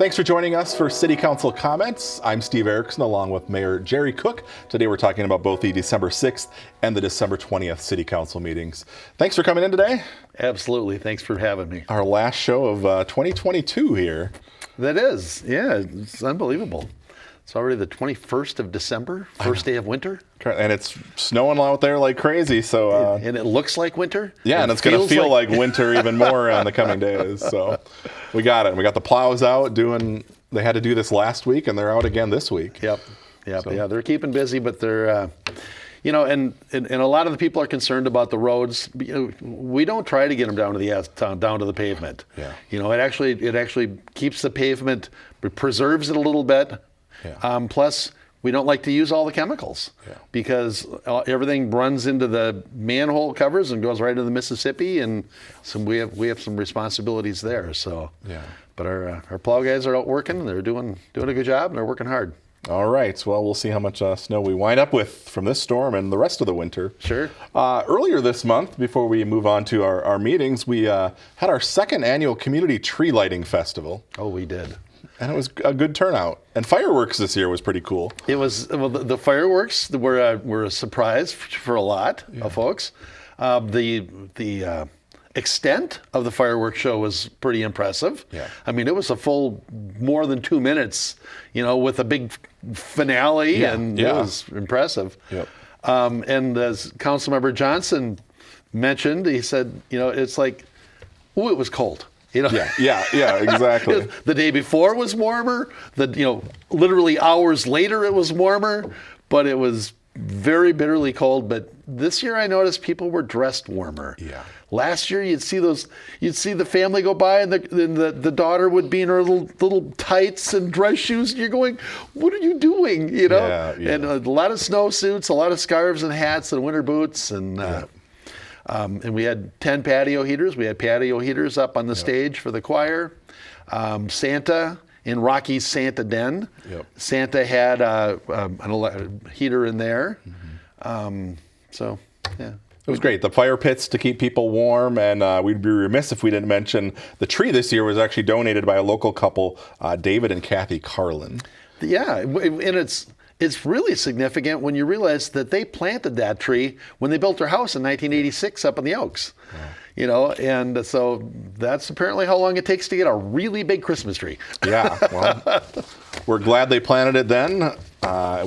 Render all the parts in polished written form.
Thanks for joining us for City Council Comments. I'm Steve Erickson along with Mayor Jerry Cook. Today we're talking about both the December 6th and the December 20th City Council meetings. Thanks for coming in today. Absolutely. Thanks for having me. Our last show of 2022 here. That is. Yeah, it's unbelievable. It's already the 21st of December, first day of winter. And it's snowing out there like crazy. So and it looks like winter. Yeah, and it's going to feel like winter even more in the coming days. So we got it. We got the plows out doing, they had to do this last week and they're out again this week. Yep. So. Yeah, they're keeping busy, but they're, and a lot of the people are concerned about the roads. We don't try to get them down to the pavement. Yeah. It actually keeps the pavement, preserves it a little bit. Yeah. Plus, we don't like to use all the chemicals because everything runs into the manhole covers and goes right into the Mississippi, and so we have some responsibilities there. So, but our plow guys are out working, and they're doing a good job, and they're working hard. All right. Well, we'll see how much snow we wind up with from this storm and the rest of the winter. Sure. Earlier this month, before we move on to our meetings, we had our second annual Community Tree Lighting Festival. Oh, we did. And it was a good turnout. And fireworks this year was pretty cool. It was, well, the fireworks were a surprise for a lot of folks. The extent of the fireworks show was pretty impressive. Yeah. I mean, it was a full more than 2 minutes, with a big finale, and it was impressive. Yep. And as Councilmember Johnson mentioned, he said, it's like, it was cold. Yeah, exactly. The day before was warmer. Literally hours later it was warmer, but it was very bitterly cold. But this year I noticed people were dressed warmer. Yeah. Last year you'd see the family go by, and the daughter would be in her little tights and dress shoes, and you're going, what are you doing? Yeah. And a lot of snowsuits, a lot of scarves and hats and winter boots, and we had 10 patio heaters. We had patio heaters up on the stage for the choir. Santa in Rocky's Santa Den. Yep. Santa had a heater in there. Mm-hmm. It was great. The fire pits to keep people warm, and we'd be remiss if we didn't mention the tree this year was actually donated by a local couple, David and Kathy Carlin. Yeah, and it's really significant when you realize that they planted that tree when they built their house in 1986 up in the Oaks. Wow. And so that's apparently how long it takes to get a really big Christmas tree. Yeah, well, we're glad they planted it then.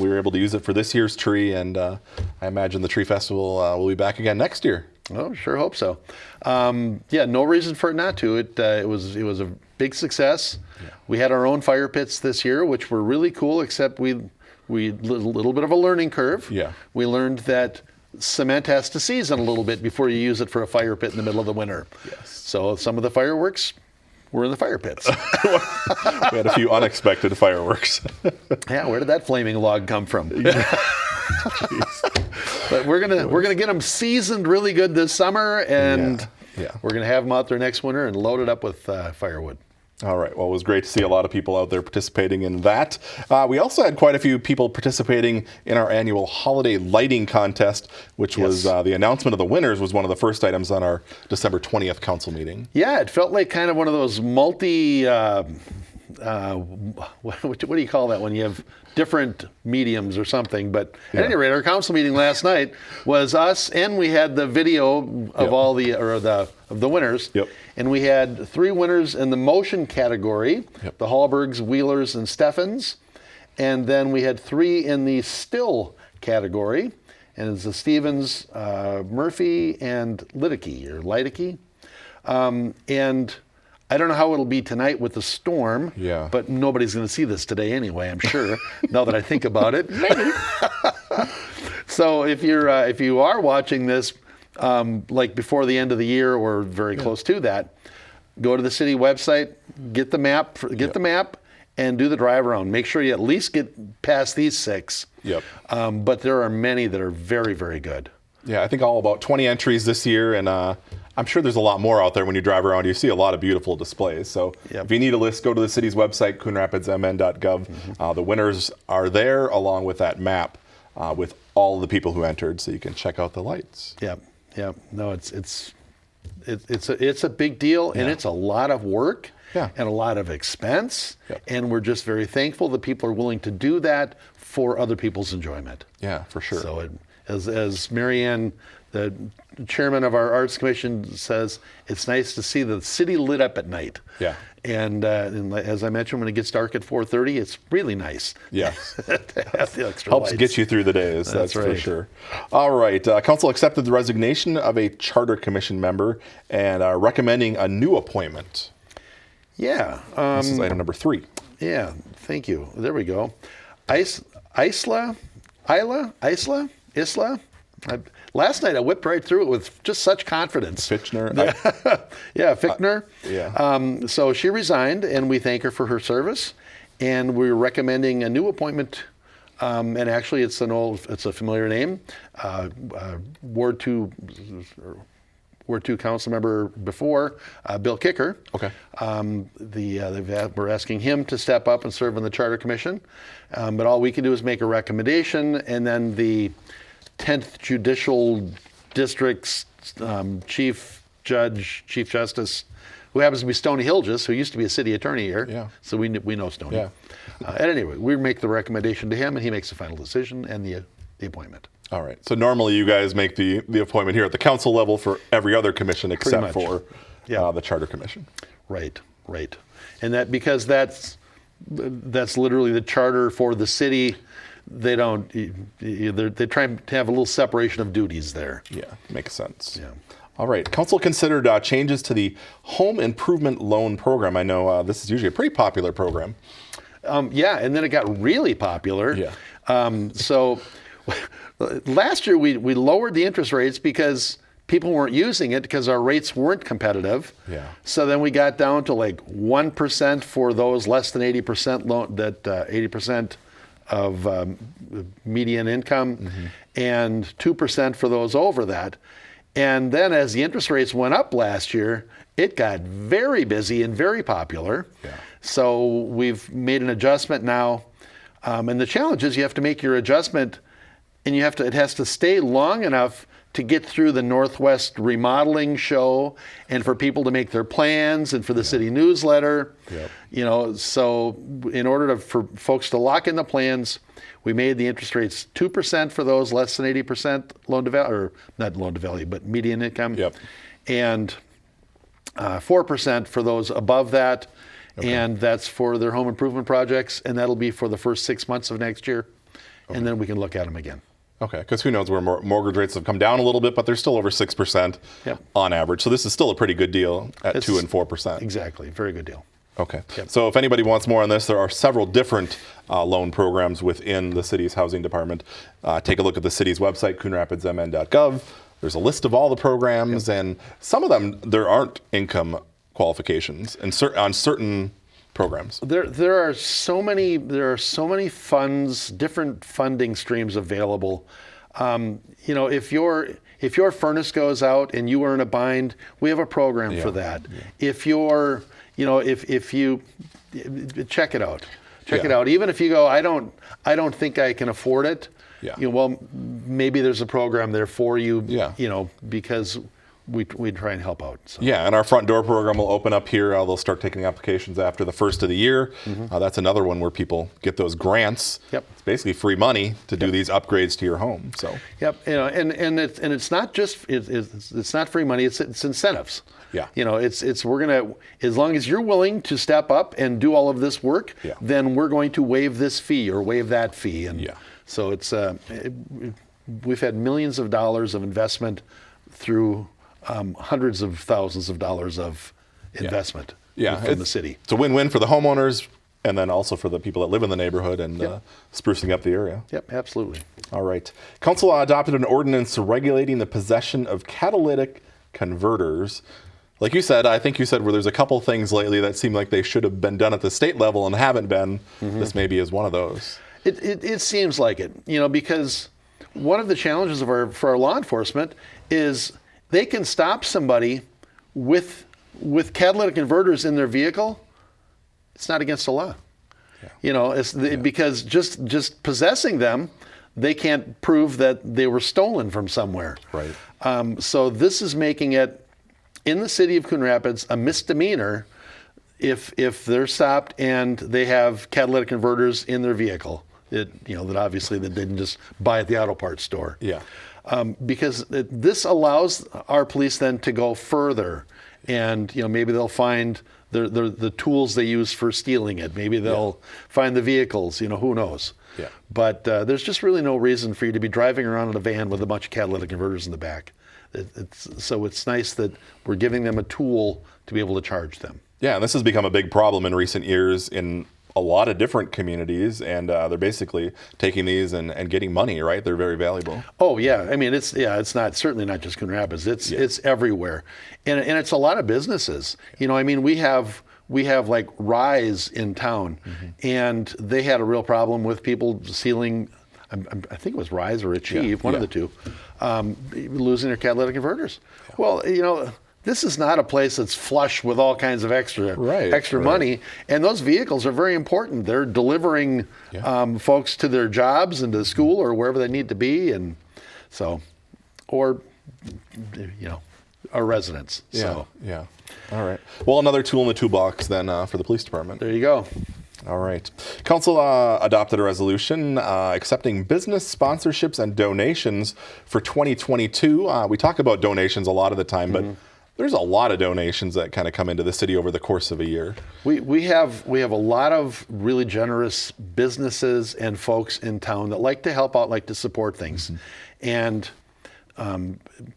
We were able to use it for this year's tree, and I imagine the tree festival will be back again next year. Oh, sure hope so. No reason for it not to. It was a big success. Yeah. We had our own fire pits this year, which were really cool, except we little bit of a learning curve. Yeah. We learned that cement has to season a little bit before you use it for a fire pit in the middle of the winter. Yes. So some of the fireworks were in the fire pits. We had a few unexpected fireworks. Yeah, where did that flaming log come from? But we're gonna get them seasoned really good this summer, and we're gonna have them out there next winter and load it up with firewood. All right. Well, it was great to see a lot of people out there participating in that. We also had quite a few people participating in our annual holiday lighting contest, which was the announcement of the winners was one of the first items on our December 20th council meeting. Yeah, it felt like kind of one of those what do you call that when you have different mediums or something? But at any rate, our council meeting last night was us, and we had the video of all the winners. Yep. And we had 3 winners in the motion category: the Hallbergs, Wheelers, and Steffens. And then we had 3 in the still category, and it's the Stevens, Murphy, and Liddicky. And I don't know how it'll be tonight with the storm, but nobody's going to see this today anyway, I'm sure, now that I think about it. Maybe. So if you are watching this like before the end of the year or very close to that, go to the city website, get the map, and do the drive around. Make sure you at least get past these 6. Yep. But there are many that are very, very good. Yeah, I think all about 20 entries this year, and I'm sure there's a lot more out there when you drive around. You see a lot of beautiful displays. So if you need a list, go to the city's website, coonrapidsmn.gov. Mm-hmm. The winners are there along with that map with all the people who entered, so you can check out the lights. Yeah. No, it's a big deal, and it's a lot of work. Yeah. and a lot of expense. Yep. And we're just very thankful that people are willing to do that for other people's enjoyment. Yeah, for sure. So as Marianne, the chairman of our Arts Commission, says, it's nice to see the city lit up at night. Yeah. And as I mentioned, when it gets dark at 4:30, it's really nice. Yeah. to have the extra Helps lights. get you through the days, that's for right. sure. All right. Council accepted the resignation of a Charter Commission member and recommending a new appointment. Yeah. This is item number 3. Yeah. Thank you. There we go. Isla. Last night I whipped right through it with just such confidence. Fitchner. Yeah, Fichtner. Yeah. So she resigned, and we thank her for her service. And we're recommending a new appointment. And actually, it's a familiar name. Ward 2 council member before, Bill Kicker. Okay. We're asking him to step up and serve on the Charter Commission. But all we can do is make a recommendation, and then the 10th Judicial District's Chief Justice, who happens to be Stoney Hilgis, who used to be a city attorney here. Yeah. So we know Stoney. Yeah. At any rate, we make the recommendation to him, and he makes the final decision and the appointment. All right. So normally you guys make the appointment here at the council level for every other commission except much. for Yeah. the Charter Commission. Right. And because that's literally the charter for the city. They try to have a little separation of duties there. Yeah, makes sense. Yeah. All right. Council considered changes to the home improvement loan program. I know this is usually a pretty popular program. Yeah, and then it got really popular. Yeah. So last year we lowered the interest rates because people weren't using it because our rates weren't competitive. Yeah. So then we got down to like 1% for those less than 80% loan, that 80% of median income, and 2% for those over that. And then as the interest rates went up last year, it got very busy and very popular. Yeah. So we've made an adjustment now. And the challenge is you have to make your adjustment, and it has to stay long enough to get through the Northwest remodeling show, and for people to make their plans, and for the city newsletter. Yep. So in order for folks to lock in the plans, we made the interest rates 2% for those less than 80% loan to value, or not loan to value, but median income. Yep. And 4% for those above that. Okay. And that's for their home improvement projects, and that'll be for the first 6 months of next year. Okay. And then we can look at them again. Okay, because who knows where mortgage rates have come down a little bit, but they're still over 6% on average. So this is still a pretty good deal at 2 and 4%. Exactly, very good deal. Okay. Yep. So if anybody wants more on this, there are several different loan programs within the city's housing department. Take a look at the city's website, coonrapidsmn.gov. There's a list of all the programs, and some of them, there aren't income qualifications and on certain programs. There are so many funds, different funding streams available. If your furnace goes out and you are in a bind, we have a program for that. Yeah. If you check it out, it out. Even if you go, I don't think I can afford it. Yeah. Well, maybe there's a program there for you. Yeah. Because we try and help out. So. Yeah, and our front door program will open up here. They'll start taking applications after the first of the year. That's another one where people get those grants. Yep. It's basically free money to do these upgrades to your home. So. Yep. And it's not just it's not free money. It's incentives. Yeah. We're gonna, as long as you're willing to step up and do all of this work, then we're going to waive this fee or waive that fee. And so it's we've had millions of dollars of investment through hundreds of thousands of dollars of investment from the city. It's a win-win for the homeowners and then also for the people that live in the neighborhood and sprucing up the area. Yep, absolutely. All right. Council adopted an ordinance regulating the possession of catalytic converters. Like you said, I think you said where there's a couple things lately that seem like they should have been done at the state level and haven't been. This maybe is one of those. It seems like it, because one of the challenges for our law enforcement is they can stop somebody with catalytic converters in their vehicle. It's not against the law. Yeah. Because just possessing them, they can't prove that they were stolen from somewhere. Right. So this is making it, in the city of Coon Rapids, a misdemeanor if they're stopped and they have catalytic converters in their vehicle, that obviously that they didn't just buy at the auto parts store. Yeah. Because this allows our police then to go further, and maybe they'll find the tools they use for stealing it. Maybe they'll find the vehicles. Who knows? Yeah. But there's just really no reason for you to be driving around in a van with a bunch of catalytic converters in the back. So it's nice that we're giving them a tool to be able to charge them. Yeah, and this has become a big problem in recent years in a lot of different communities, and they're basically taking these and getting money, right? They're very valuable. Oh yeah, I mean it's certainly not just Coon Rapids. It's everywhere, and it's a lot of businesses. I mean we have like Rise in town, and they had a real problem with people stealing. I think it was Rise or Achieve, one of the two, losing their catalytic converters. Yeah. Well, this is not a place that's flush with all kinds of extra money, and those vehicles are very important. They're delivering folks to their jobs and to school or wherever they need to be, and so, or our residents. Yeah, yeah. All right. Well, another tool in the toolbox then for the police department. There you go. All right. Council adopted a resolution accepting business sponsorships and donations for 2022. We talk about donations a lot of the time, but there's a lot of donations that kind of come into the city over the course of a year. We have a lot of really generous businesses and folks in town that like to help out, like to support things. And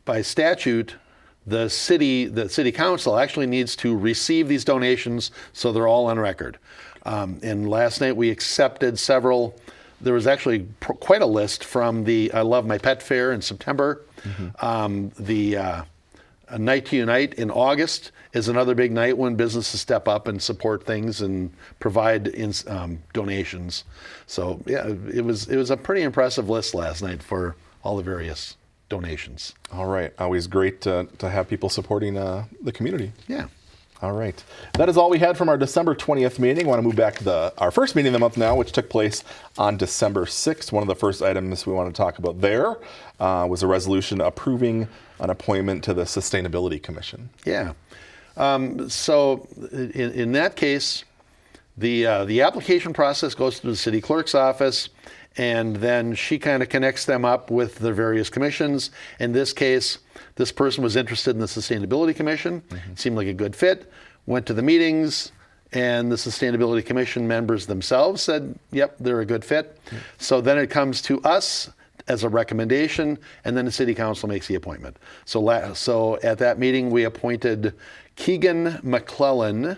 by statute, the city council actually needs to receive these donations so they're all on record. And last night we accepted several. There was actually quite a list from the I Love My Pet Fair in September. A Night to Unite in August is another big night when businesses step up and support things and provide donations. So yeah, it was a pretty impressive list last night for all the various donations. All right, always great to have people supporting the community. Yeah. All right. That is all we had from our December 20th meeting. I want to move back to our first meeting of the month now, which took place on December 6th. One of the first items we want to talk about there was a resolution approving an appointment to the Sustainability Commission. Yeah. So in that case, the application process goes to the city clerk's office, and then she kind of connects them up with the various commissions. In this case, this person was interested in the Sustainability Commission. It seemed like a good fit. Went to the meetings, and the Sustainability Commission members themselves said, yep, they're a good fit. So then it comes to us as a recommendation, and then the city council makes the appointment. So at that meeting, we appointed Keegan McClellan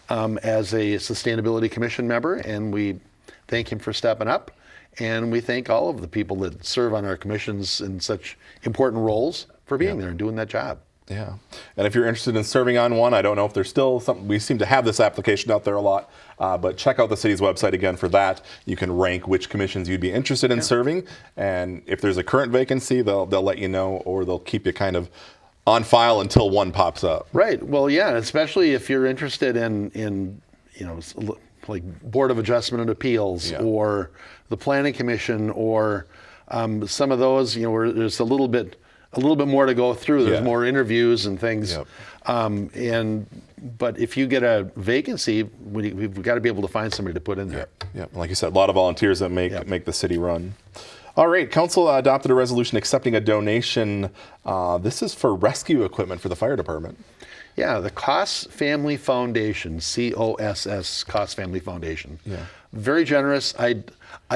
as a Sustainability Commission member, and we thank him for stepping up. And we thank all of the people that serve on our commissions in such important roles for being there and doing that job. Yeah. And if you're interested in serving on one, I don't know if there's still something, we seem to have this application out there a lot, but check out the city's website again for that. You can rank which commissions you'd be interested in serving. And if there's a current vacancy, they'll let you know, or they'll keep you kind of on file until one pops up. Right. Well, yeah, especially if you're interested in like Board of Adjustment and Appeals or the Planning Commission or some of those, where there's a little bit more to go through. There's more interviews and things. But if you get a vacancy, we've got to be able to find somebody to put in there. Yeah. Like you said, a lot of volunteers that make the city run. All right, Council adopted a resolution accepting a donation. This is for rescue equipment for the fire department. Yeah, the Koss Family Foundation, COSS, Koss Family Foundation. Yeah. Very generous. I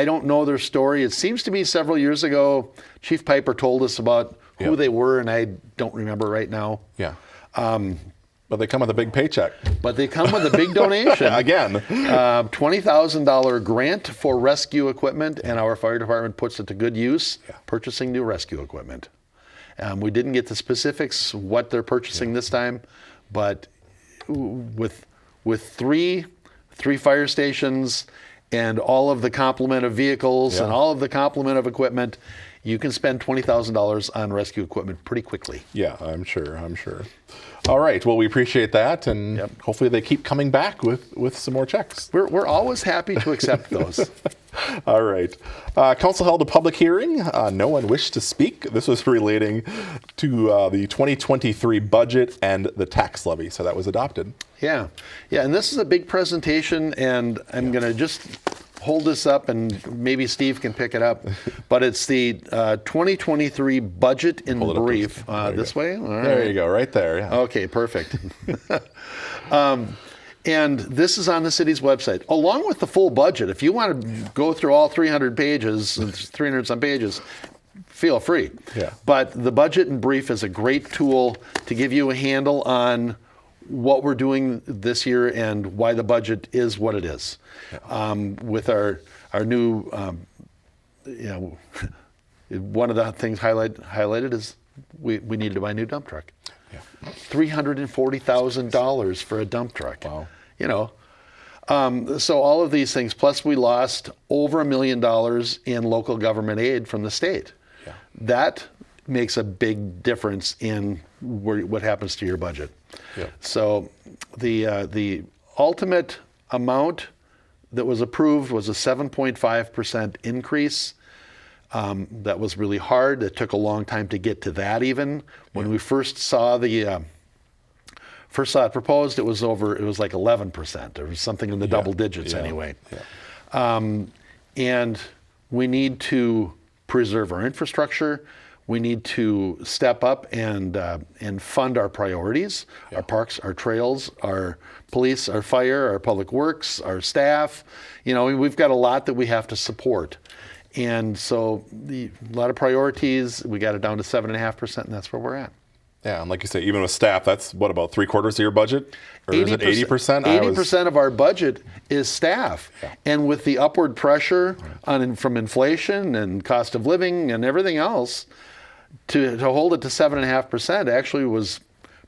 don't know their story. It seems to be several years ago, Chief Piper told us about who they were, and I don't remember right now. Yeah. But they come with a big paycheck. But they come with a big donation. Again. $20,000 grant for rescue equipment, and our fire department puts it to good use, purchasing new rescue equipment. We didn't get the specifics what they're purchasing this time, but with three fire stations and all of the complement of vehicles and all of the complement of equipment, you can spend $20,000 on rescue equipment pretty quickly. Yeah, I'm sure. All right. Well, we appreciate that, and hopefully they keep coming back with some more checks. We're always happy to accept those. All right. Council held a public hearing. No one wished to speak. This was relating to the 2023 budget and the tax levy. So that was adopted. Yeah. And this is a big presentation, and I'm going to just hold this up, and maybe Steve can pick it up. But it's the 2023 budget in brief. This way? All right. There you go. Right there. Yeah. Okay, perfect. And this is on the city's website, along with the full budget. If you want to go through all 300 pages, 300 some pages, feel free. Yeah. But the budget in brief is a great tool to give you a handle on what we're doing this year and why the budget is what it is. Yeah. With our new, one of the things highlighted is we needed to buy a new dump truck. $340,000 for a dump truck. Wow. So all of these things, plus we lost over $1 million in local government aid from the state. Yeah. That makes a big difference in what happens to your budget. Yeah. So the ultimate amount that was approved was a 7.5% increase. That was really hard. It took a long time to get to that even. When we first saw it proposed, it was like 11%. Or something in the double digits anyway. Yeah. And we need to preserve our infrastructure. We need to step up and fund our priorities, our parks, our trails, our police, our fire, our public works, our staff. We've got a lot that we have to support. And so a lot of priorities, we got it down to 7.5%, and that's where we're at. Yeah, and like you say, even with staff, that's what, about 3/4 of your budget? Or is it 80%? 80% of our budget is staff. Yeah. And with the upward pressure from inflation and cost of living and everything else, to hold it to 7.5% actually was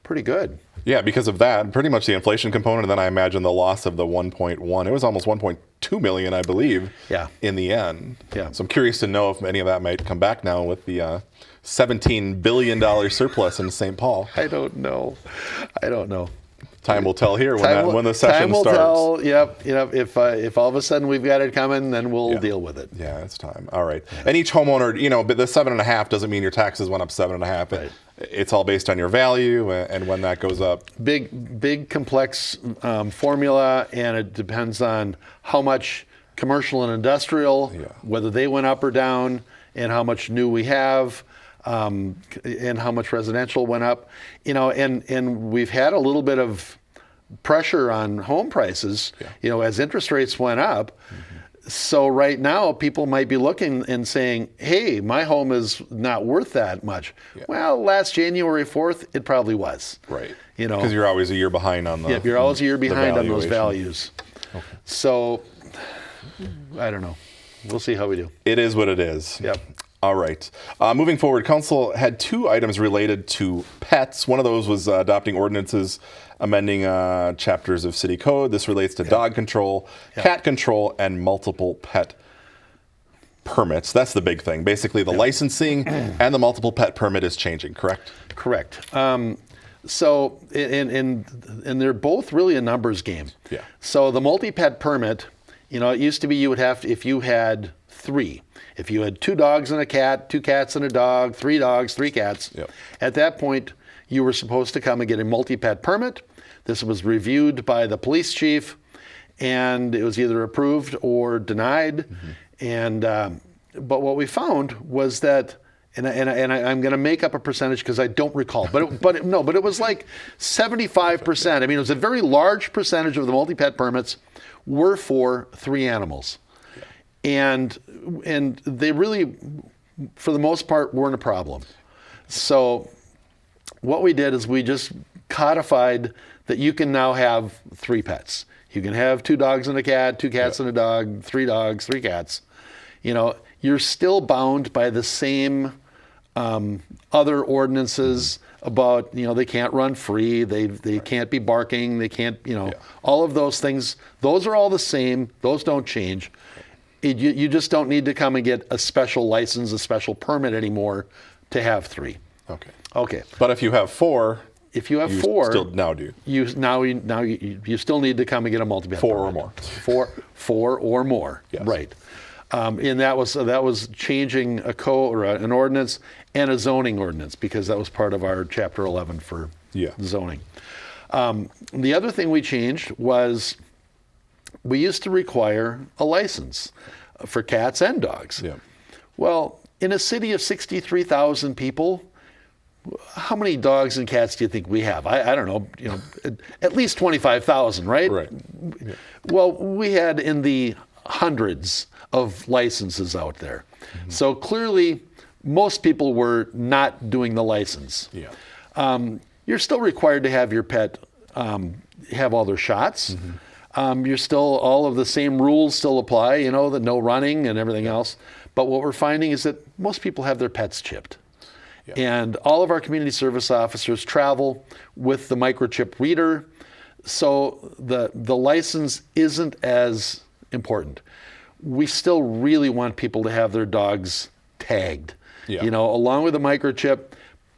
pretty good. Yeah, because of that, pretty much the inflation component, and then I imagine the loss of the 1.1. It was almost 1.2 million, I believe, in the end. Yeah. So I'm curious to know if any of that might come back now with the $17 billion surplus in St. Paul. I don't know. Time will tell here when the session starts. Time will tell. Yep. If all of a sudden we've got it coming, then we'll deal with it. Yeah, it's time. All right. Yeah. And each homeowner, but the 7.5 doesn't mean your taxes went up 7.5. Right. It's all based on your value and when that goes up. Big complex formula, and it depends on how much commercial and industrial, whether they went up or down, and how much new we have. And how much residential went up, and we've had a little bit of pressure on home prices, as interest rates went up. Mm-hmm. So right now people might be looking and saying, hey, my home is not worth that much. Yeah. Well, last January 4th, it probably was. Right. Because you're always a year behind on the Yep, you're always a year behind on those values. Okay. So, I don't know. We'll see how we do. It is what it is. Yep. All right. Moving forward, Council had 2 items related to pets. One of those was adopting ordinances, amending chapters of City Code. This relates to dog control, cat control, and multiple pet permits. That's the big thing. Basically, the licensing and the multiple pet permit is changing, correct? Correct. So, and they're both really a numbers game. Yeah. So the multi-pet permit, it used to be you would have to, if you had 3. If you had 2 dogs and a cat, 2 cats and a dog, 3 dogs, 3 cats, at that point, you were supposed to come and get a multi-pet permit. This was reviewed by the police chief, and it was either approved or denied. Mm-hmm. And but what we found was that, and I'm going to make up a percentage because I don't recall, but it was like 75%. I mean, it was a very large percentage of the multi-pet permits were for 3 animals. And they really, for the most part, weren't a problem. So what we did is we just codified that you can now have 3 pets. You can have 2 dogs and a cat, 2 cats and a dog, 3 dogs, 3 cats. You're still bound by the same other ordinances about, they can't run free, they can't be barking, they can't, all of those things. Those are all the same. Those don't change. You just don't need to come and get a special license, a special permit anymore to have 3. Okay. But if you have 4, you still now do. You still need to come and get a multi-pet 4 permit. or more. 4 or more. Yes. Right. And that was changing a code or an ordinance and a zoning ordinance, because that was part of our Chapter 11 for zoning. The other thing we changed was we used to require a license for cats and dogs. Yeah. Well, in a city of 63,000 people, how many dogs and cats do you think we have? I don't know, at least 25,000, right? Right. Yeah. Well, we had in the hundreds of licenses out there. Mm-hmm. So clearly, most people were not doing the license. Yeah. You're still required to have your pet have all their shots. Mm-hmm. You're still, all of the same rules still apply, the no running and everything else. But what we're finding is that most people have their pets chipped. Yeah. And all of our community service officers travel with the microchip reader, so the license isn't as important. We still really want people to have their dogs tagged. Yeah. Along with the microchip,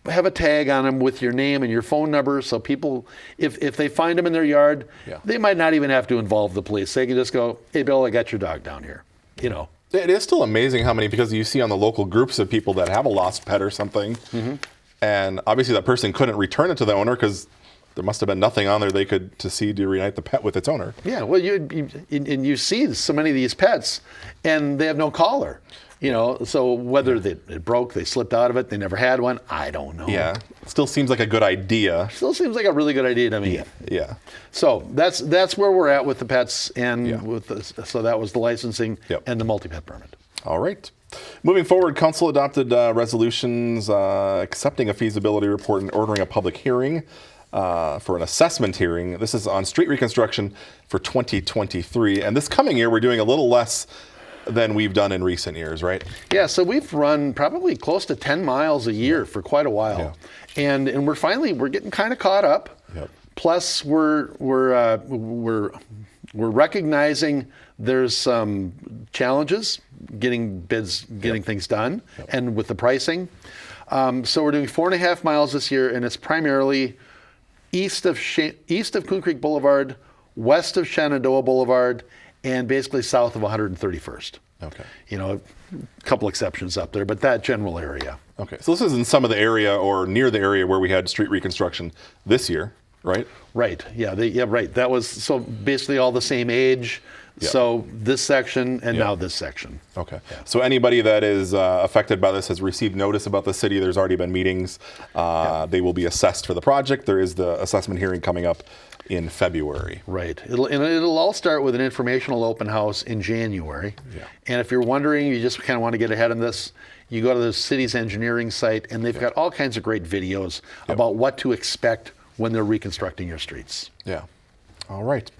have a tag on them with your name and your phone number, so people, if they find them in their yard, they might not even have to involve the police. They can just go, "Hey, Bill, I got your dog down here." It is still amazing how many, because you see on the local groups of people that have a lost pet or something, and obviously that person couldn't return it to the owner because there must have been nothing on there they could to reunite the pet with its owner. Yeah, well, you see so many of these pets, and they have no collar. So whether it broke, they slipped out of it, they never had one, I don't know. Yeah, still seems like a good idea. Still seems like a really good idea to me. Yeah. So that's where we're at with the pets, and so that was the licensing and the multi-pet permit. All right. Moving forward, Council adopted resolutions accepting a feasibility report and ordering a public hearing for an assessment hearing. This is on street reconstruction for 2023, and this coming year we're doing a little less than we've done in recent years, right? Yeah, so we've run probably close to 10 miles a year for quite a while, and we're getting kind of caught up. Yep. Plus, we're recognizing there's some challenges getting bids, getting things done, and with the pricing. So we're doing 4.5 miles this year, and it's primarily east of Coon Creek Boulevard, west of Shenandoah Boulevard, and basically south of 131st. Okay. A couple exceptions up there, but that general area. Okay. So this is in some of the area or near the area where we had street reconstruction this year, right? Right. Yeah. Right. That was so basically all the same age. Yep. So this section and now this section. Okay. Yeah. So anybody that is affected by this has received notice about the city. There's already been meetings. They will be assessed for the project. There is the assessment hearing coming up in February. Right. It'll all start with an informational open house in January. Yeah. And if you're wondering, you just kind of want to get ahead of this, you go to the city's engineering site, and they've got all kinds of great videos about what to expect when they're reconstructing your streets. Yeah. All right.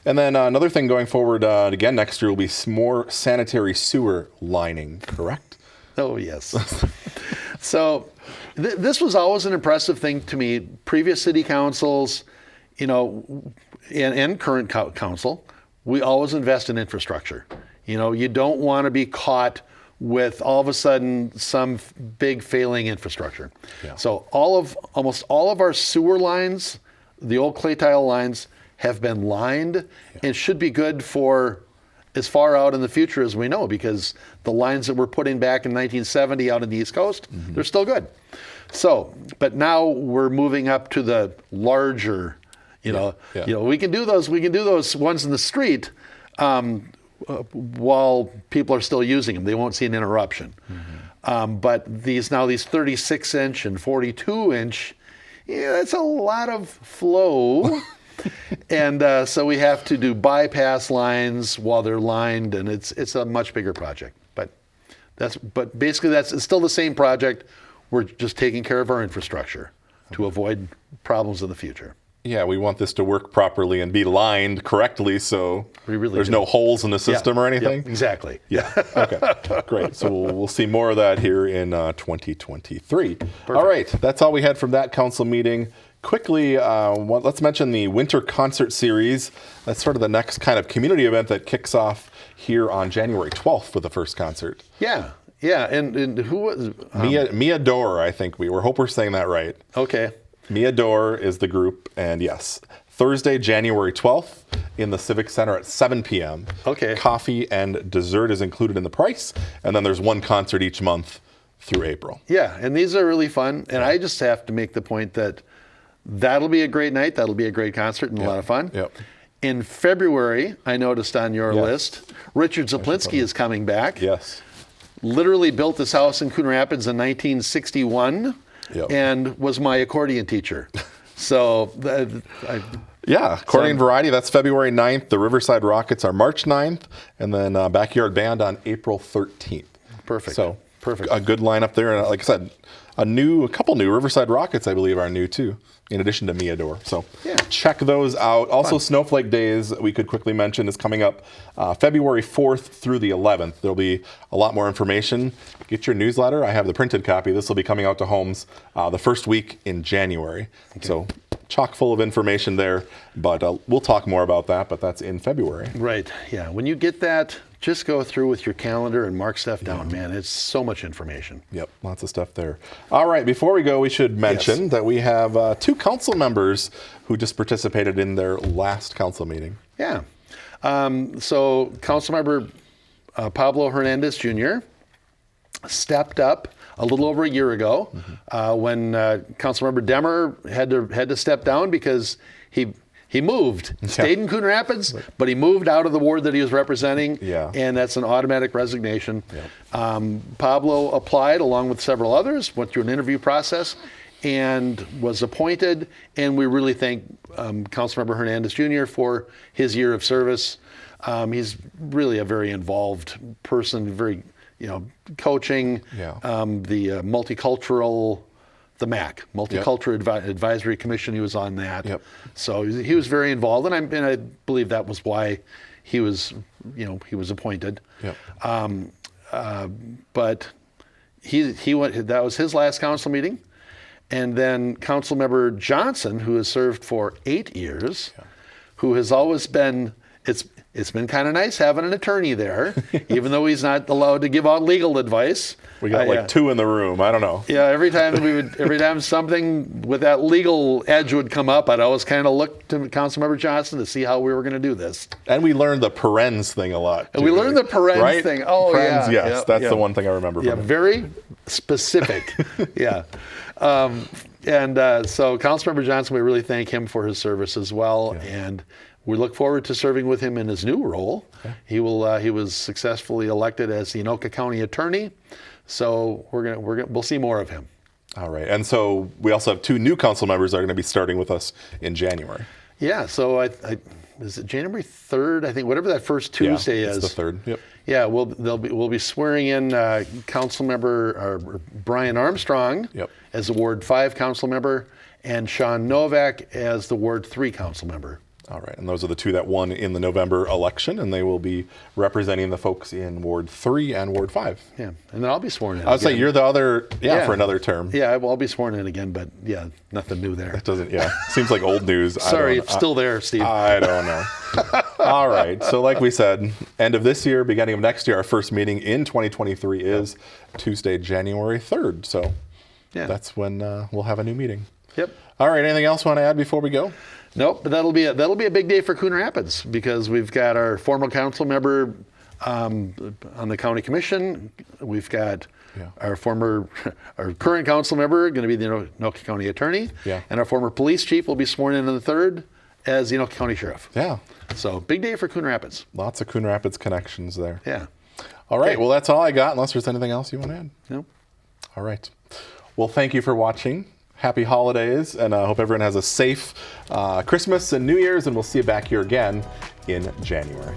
And then another thing going forward, again, next year will be more sanitary sewer lining, correct? Oh, yes. So this was always an impressive thing to me. Previous city councils, and current council, we always invest in infrastructure. You don't want to be caught with all of a sudden some big failing infrastructure. Yeah. So almost all of our sewer lines, the old clay tile lines, have been lined and should be good for as far out in the future as we know, because the lines that were put in back in 1970 out on the East Coast, they're still good. So, but now we're moving up to the larger, we can do those ones in the street while people are still using them. They won't see an interruption. But these 36-inch and 42-inch, that's a lot of flow. And so we have to do bypass lines while they're lined, and it's a much bigger project. But basically it's still the same project. We're just taking care of our infrastructure to avoid problems in the future. Yeah, we want this to work properly and be lined correctly, so there's no holes in the system or anything. Yep, exactly. Yeah. Okay. Great. So we'll see more of that here in 2023. Perfect. All right. That's all we had from that council meeting. Quickly, let's mention the Winter Concert Series. That's sort of the next kind of community event that kicks off here on January 12th with the first concert. Yeah. Yeah. And who was Mia Dore, I think we hope we're saying that right. Okay. Mia Dore is the group, and yes, Thursday, January 12th in the Civic Center at 7 p.m. Okay. Coffee and dessert is included in the price. And then there's one concert each month through April. Yeah, and these are really fun. And I just have to make the point that that'll be a great night. That'll be a great concert and a lot of fun. Yep. In February, I noticed on your list, Richard Zaplinski is coming back. Yes. Literally built this house in Coon Rapids in 1961 and was my accordion teacher. So, accordion variety, that's February 9th. The Riverside Rockets are March 9th. And then Backyard Band on April 13th. Perfect. So, perfect. A good lineup there. And like I said, a couple new Riverside Rockets, I believe, are new too, in addition to Miador. So check those out. Also, Snowflake Days, we could quickly mention, is coming up February 4th through the 11th. There'll be a lot more information. Get your newsletter. I have the printed copy. This will be coming out to homes the first week in January. Okay. So chock full of information there, but we'll talk more about that, but that's in February. Right, yeah. When you get that, just go through with your calendar and mark stuff down, man. It's so much information. Yep, lots of stuff there. All right, before we go, we should mention that we have 2 council members who just participated in their last council meeting. Yeah. So Councilmember Pablo Hernandez Jr. stepped up a little over a year ago when Councilmember Demmer had to step down because he moved, stayed in Coon Rapids, but he moved out of the ward that he was representing, and that's an automatic resignation. Pablo applied along with several others, went through an interview process, and was appointed. And we really thank Councilmember Hernandez Jr. for his year of service. He's really a very involved person, very coaching, the multicultural. The MAC, Multicultural Advisory Commission, he was on that. So he was very involved, and I believe that was why he was appointed. But he went. That was his last council meeting, and then Councilmember Johnson, who has served for 8 years, who has always been. It's been kind of nice having an attorney there, even though he's not allowed to give out legal advice. We got 2 in the room. I don't know. Yeah, every time something with that legal edge would come up, I'd always kind of look to Councilmember Johnson to see how we were going to do this. And we learned the parens thing a lot. And we learned the parens thing. Oh, parens, yes, that's the one thing I remember. Yeah, very specific. So Councilmember Johnson, we really thank him for his service as well, and we look forward to serving with him in his new role. He was successfully elected as the Anoka County Attorney, so we'll see more of him. All right, and so we also have 2 new council members that are going to be starting with us in January. Yeah, so is it January 3rd? I think whatever that first Tuesday is. It's the 3rd. Yep. Yeah, we'll be swearing in Councilmember Brian Armstrong as the Ward 5 council member, and Sean Novak as the Ward 3 council member. All right, and those are the 2 that won in the November election, and they will be representing the folks in Ward 3 and Ward 5. Yeah, and then I'll be sworn in. I would say you're the other, for another term. Yeah, I'll be sworn in again, but nothing new there. It doesn't, seems like old news. Sorry, it's still there, Steve. I don't know. All right, so like we said, end of this year, beginning of next year, our first meeting in 2023 is Tuesday, January 3rd. So that's when we'll have a new meeting. Yep. All right, anything else you want to add before we go? Nope, but that'll be a big day for Coon Rapids because we've got our former council member on the county commission. We've got our current council member going to be the Anoka County attorney, and our former police chief will be sworn in on the 3rd as the Anoka County sheriff. Yeah. So big day for Coon Rapids. Lots of Coon Rapids connections there. Yeah. All right. Well, that's all I got. Unless there's anything else you want to add. No. All right. Well, thank you for watching. Happy holidays, and I hope everyone has a safe Christmas and New Year's, and we'll see you back here again in January.